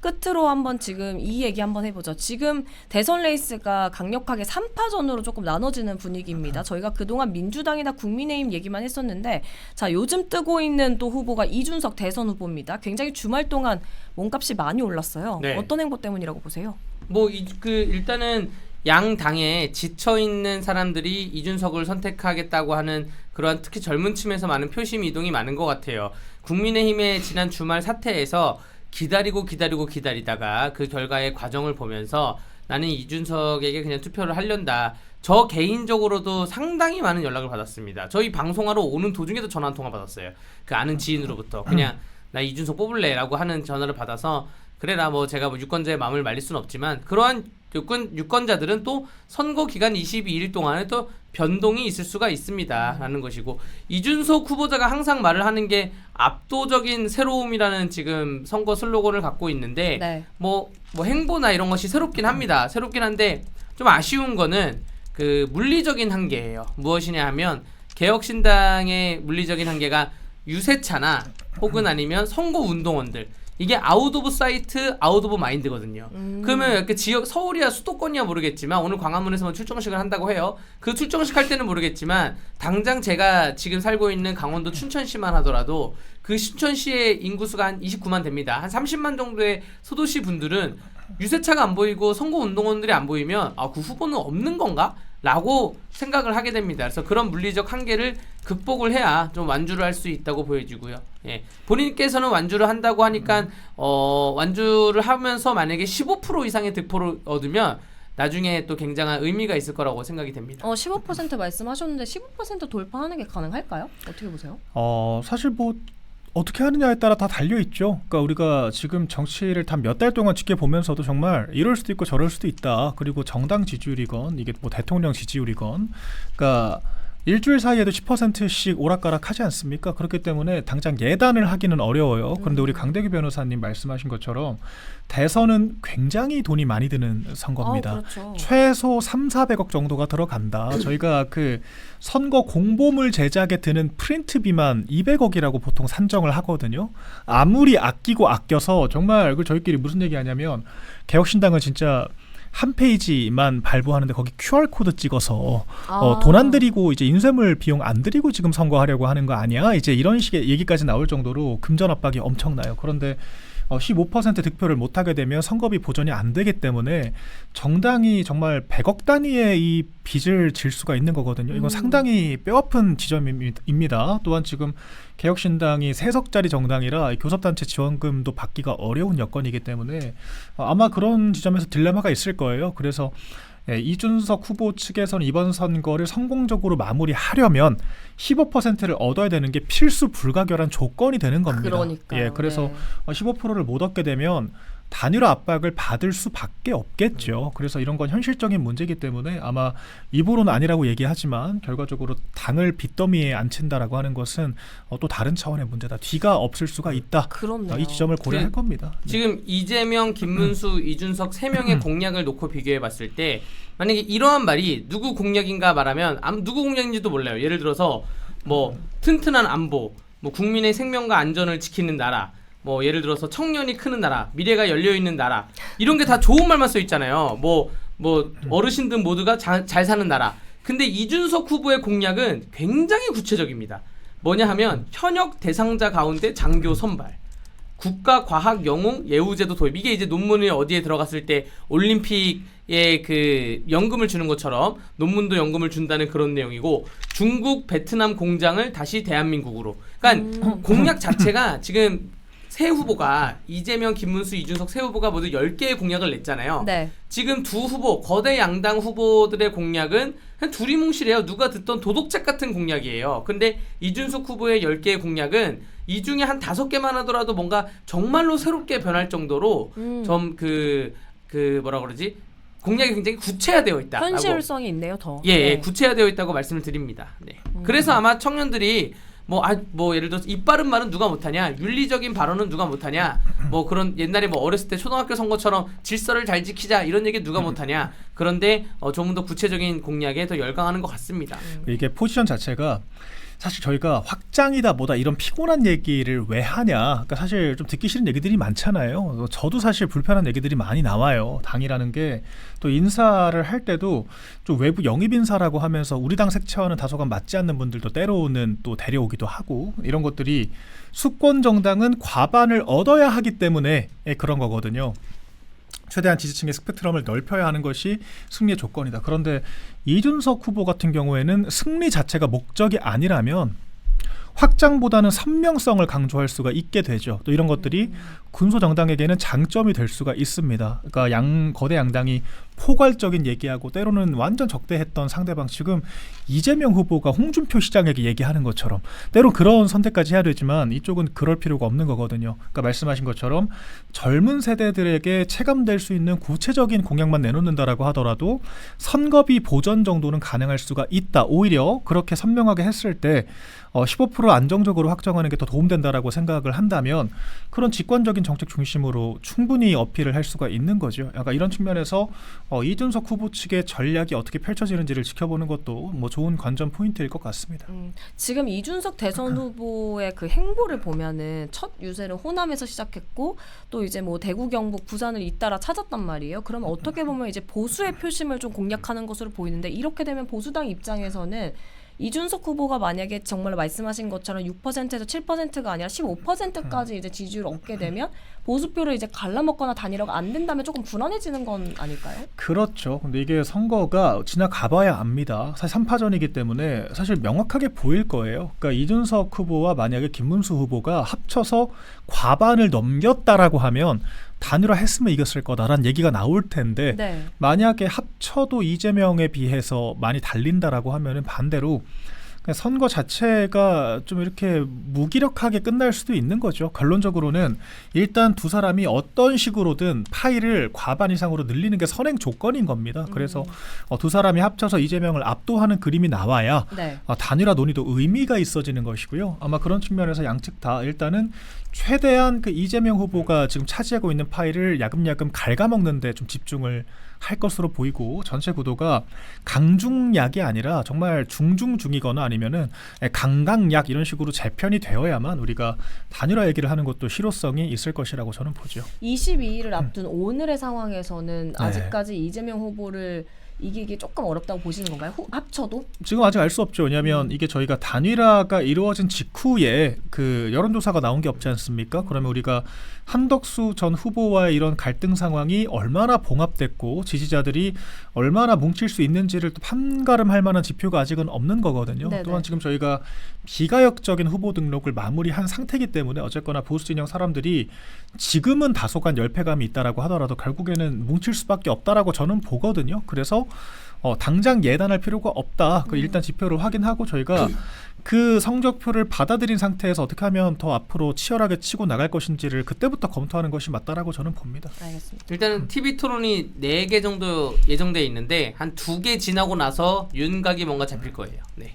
끝으로 한번 지금 이 얘기 한번 해보죠. 지금 대선 레이스가 강력하게 3파전으로 조금 나눠지는 분위기입니다. 저희가 그동안 민주당이나 국민의힘 얘기만 했었는데 자 요즘 뜨고 있는 또 후보가 이준석 대선 후보입니다. 굉장히 주말 동안 몸값이 많이 올랐어요. 네. 어떤 행보 때문이라고 보세요? 뭐 일단은 양 당에 지쳐 있는 사람들이 이준석을 선택하겠다고 하는 그러한 특히 젊은 층에서 많은 표심 이동이 많은 것 같아요. 국민의힘의 지난 주말 사태에서 기다리다가 그 결과의 과정을 보면서 나는 이준석에게 그냥 투표를 하련다. 저 개인적으로도 상당히 많은 연락을 받았습니다. 저희 방송하러 오는 도중에도 전화 한 통화 받았어요. 그 아는 지인으로부터 그냥 나 이준석 뽑을래라고 하는 전화를 받아서 그래라 뭐 제가 뭐 유권자의 마음을 말릴 수는 없지만 그러한 유권자들은 또 선거 기간 22일 동안에 또 변동이 있을 수가 있습니다 라는 것이고 이준석 후보자가 항상 말을 하는 게 압도적인 새로움이라는 지금 선거 슬로건을 갖고 있는데 네. 뭐 행보나 이런 것이 새롭긴 합니다. 새롭긴 한데 좀 아쉬운 거는 그 물리적인 한계예요. 무엇이냐 하면 개혁신당의 물리적인 한계가 유세차나 혹은 아니면 선거운동원들 이게 아웃 오브 사이트, 아웃 오브 마인드거든요. 그러면 이렇게 지역 서울이야 수도권이야 모르겠지만 오늘 광화문에서만 출정식을 한다고 해요. 그 출정식 할 때는 모르겠지만 당장 제가 지금 살고 있는 강원도 춘천시만 하더라도 그 춘천시의 인구수가 한 29만 됩니다. 한 30만 정도의 소도시 분들은 유세차가 안 보이고 선거운동원들이 안 보이면 아, 그 후보는 없는 건가? 라고 생각을 하게 됩니다. 그래서 그런 물리적 한계를 극복을 해야 좀 완주를 할 수 있다고 보여지고요. 예. 본인께서는 완주를 한다고 하니까 완주를 하면서 만약에 15% 이상의 득표를 얻으면 나중에 또 굉장한 의미가 있을 거라고 생각이 됩니다. 15% 말씀하셨는데 15% 돌파하는 게 가능할까요? 어떻게 보세요? 사실 뭐 어떻게 하느냐에 따라 다 달려있죠. 그러니까 우리가 지금 정치를 단 몇 달 동안 지켜보면서도 정말 이럴 수도 있고 저럴 수도 있다. 그리고 정당 지지율이건 이게 뭐 대통령 지지율이건 그러니까 일주일 사이에도 10%씩 오락가락하지 않습니까? 그렇기 때문에 당장 예단을 하기는 어려워요. 그런데 우리 강대규 변호사님 말씀하신 것처럼 대선은 굉장히 돈이 많이 드는 선거입니다. 그렇죠. 최소 3,400억 정도가 들어간다. 저희가 그 선거 공보물 제작에 드는 프린트비만 200억이라고 보통 산정을 하거든요. 아무리 아껴서 정말 그 저희끼리 무슨 얘기하냐면 개혁신당은 진짜 한 페이지만 발부하는데 거기 QR코드 찍어서 돈 안 들이고 이제 인쇄물 비용 안 들이고 지금 선거하려고 하는 거 아니야? 이제 이런 식의 얘기까지 나올 정도로 금전 압박이 엄청나요. 그런데 15% 득표를 못하게 되면 선거비 보전이 안 되기 때문에 정당이 정말 100억 단위의 이 빚을 질 수가 있는 거거든요. 이건 상당히 뼈아픈 지점입니다. 또한 지금 개혁신당이 3석짜리 정당이라 교섭단체 지원금도 받기가 어려운 여건이기 때문에 아마 그런 지점에서 딜레마가 있을 거예요. 그래서 이준석 후보 측에서는 이번 선거를 성공적으로 마무리하려면 15%를 얻어야 되는 게 필수 불가결한 조건이 되는 겁니다. 그러니까요. 그래서 15%를 못 얻게 되면 단일화 압박을 받을 수밖에 없겠죠. 그래서 이런 건 현실적인 문제이기 때문에 아마 입으로는 아니라고 얘기하지만 결과적으로 당을 빚더미에 앉힌다라고 하는 것은 또 다른 차원의 문제다. 뒤가 없을 수가 있다. 그렇네요. 이 지점을 고려할 겁니다. 지금 이재명, 김문수, 이준석 3명의 공약을 놓고 비교해 봤을 때 만약에 이러한 말이 누구 공약인가 말하면 누구 공약인지도 몰라요. 예를 들어서 뭐 튼튼한 안보, 뭐 국민의 생명과 안전을 지키는 나라, 뭐 예를 들어서 청년이 크는 나라, 미래가 열려있는 나라 이런 게 다 좋은 말만 써 있잖아요. 뭐 어르신들 모두가 잘 사는 나라. 근데 이준석 후보의 공약은 굉장히 구체적입니다. 뭐냐 하면 현역 대상자 가운데 장교 선발, 국가 과학 영웅 예우제도 도입. 이게 이제 논문이 어디에 들어갔을 때 올림픽에 그 연금을 주는 것처럼 논문도 연금을 준다는 그런 내용이고 중국 베트남 공장을 다시 대한민국으로. 그러니까 공약 자체가 지금 새 후보가 이재명, 김문수, 이준석 새 후보가 모두 10개의 공약을 냈잖아요. 네. 지금 두 후보, 거대 양당 후보들의 공약은 한 두리뭉실해요. 누가 듣던 도덕책 같은 공약이에요. 근데 이준석 후보의 10개의 공약은 이 중에 한 5개만 하더라도 뭔가 정말로 새롭게 변할 정도로 좀 뭐라 그러지? 공약이 굉장히 구체화되어 있다. 현실성이 있네요, 더. 예, 구체화되어 있다고 말씀을 드립니다. 네. 그래서 아마 청년들이 뭐 예를 들어서 입 바른 말은 누가 못하냐, 윤리적인 발언은 누가 못하냐, 뭐 그런 옛날에 뭐 어렸을 때 초등학교 선거처럼 질서를 잘 지키자 이런 얘기 누가 못하냐. 그런데 좀 더 구체적인 공약에 더 열광하는 것 같습니다. 이게 포지션 자체가 사실 저희가 확장이다 뭐다 이런 피곤한 얘기를 왜 하냐. 그러니까 사실 좀 듣기 싫은 얘기들이 많잖아요. 저도 사실 불편한 얘기들이 많이 나와요. 당이라는 게 또 인사를 할 때도 좀 외부 영입 인사라고 하면서 우리 당 색채와는 다소간 맞지 않는 분들도 때로는 또 데려오기도 하고 이런 것들이 수권 정당은 과반을 얻어야 하기 때문에 그런 거거든요. 최대한 지지층의 스펙트럼을 넓혀야 하는 것이 승리의 조건이다. 그런데 이준석 후보 같은 경우에는 승리 자체가 목적이 아니라면 확장보다는 선명성을 강조할 수가 있게 되죠. 또 이런 것들이 군소 정당에게는 장점이 될 수가 있습니다. 그러니까 거대 양당이 포괄적인 얘기하고 때로는 완전 적대했던 상대방 지금 이재명 후보가 홍준표 시장에게 얘기하는 것처럼 때론 그런 선택까지 해야 되지만 이쪽은 그럴 필요가 없는 거거든요. 그러니까 말씀하신 것처럼 젊은 세대들에게 체감될 수 있는 구체적인 공약만 내놓는다라고 하더라도 선거비 보전 정도는 가능할 수가 있다. 오히려 그렇게 선명하게 했을 때 15% 안정적으로 확정하는 게 더 도움된다라고 생각을 한다면 그런 직관적인 정책 중심으로 충분히 어필을 할 수가 있는 거죠. 약간 이런 측면에서 이준석 후보 측의 전략이 어떻게 펼쳐지는지를 지켜보는 것도 뭐 좋은 관전 포인트일 것 같습니다. 지금 이준석 대선 후보의 그 행보를 보면은 첫 유세를 호남에서 시작했고 또 이제 뭐 대구, 경북, 부산을 잇따라 찾았단 말이에요. 그러면 어떻게 보면 이제 보수의 표심을 좀 공략하는 것으로 보이는데 이렇게 되면 보수당 입장에서는 이준석 후보가 만약에 정말 말씀하신 것처럼 6%에서 7%가 아니라 15%까지 이제 지지율을 얻게 되면 보수표를 이제 갈라먹거나 단일화가 안 된다면 조금 불안해지는 건 아닐까요? 그렇죠. 근데 이게 선거가 지나가봐야 압니다. 사실 3파전이기 때문에 사실 명확하게 보일 거예요. 그러니까 이준석 후보와 만약에 김문수 후보가 합쳐서 과반을 넘겼다라고 하면 단일화 했으면 이겼을 거다라는 얘기가 나올 텐데 네. 만약에 합쳐도 이재명에 비해서 많이 달린다라고 하면은 반대로 그냥 선거 자체가 좀 이렇게 무기력하게 끝날 수도 있는 거죠. 결론적으로는 일단 두 사람이 어떤 식으로든 파이를 과반 이상으로 늘리는 게 선행 조건인 겁니다. 그래서 두 사람이 합쳐서 이재명을 압도하는 그림이 나와야 네. 단일화 논의도 의미가 있어지는 것이고요. 아마 그런 측면에서 양측 다 일단은 최대한 그 이재명 후보가 지금 차지하고 있는 파일을 야금야금 갉아먹는 데 좀 집중을 할 것으로 보이고 전체 구도가 강중약이 아니라 정말 중중중이거나 아니면은 강강약 이런 식으로 재편이 되어야만 우리가 단일화 얘기를 하는 것도 실효성이 있을 것이라고 저는 보죠. 22일을 앞둔 오늘의 상황에서는 네. 아직까지 이재명 후보를 이기기 조금 어렵다고 보시는 건가요? 합쳐도? 지금 아직 알 수 없죠. 왜냐하면 이게 저희가 단일화가 이루어진 직후에 그 여론조사가 나온 게 없지 않습니까? 그러면 우리가 한덕수 전 후보와의 이런 갈등 상황이 얼마나 봉합됐고 지지자들이 얼마나 뭉칠 수 있는지를 또 판가름할 만한 지표가 아직은 없는 거거든요. 네네. 또한 지금 저희가 비가역적인 후보 등록을 마무리한 상태이기 때문에 어쨌거나 보수 진영 사람들이 지금은 다소간 열패감이 있다라고 하더라도 결국에는 뭉칠 수밖에 없다라고 저는 보거든요. 그래서 당장 예단할 필요가 없다. 일단 지표를 확인하고 저희가 그 성적표를 받아들인 상태에서 어떻게 하면 더 앞으로 치열하게 치고 나갈 것인지를 그때부터 검토하는 것이 맞다라고 저는 봅니다. 알겠습니다. 일단은 TV 토론이 4개 정도 예정돼 있는데 한 2개 지나고 나서 윤곽이 뭔가 잡힐 거예요. 네.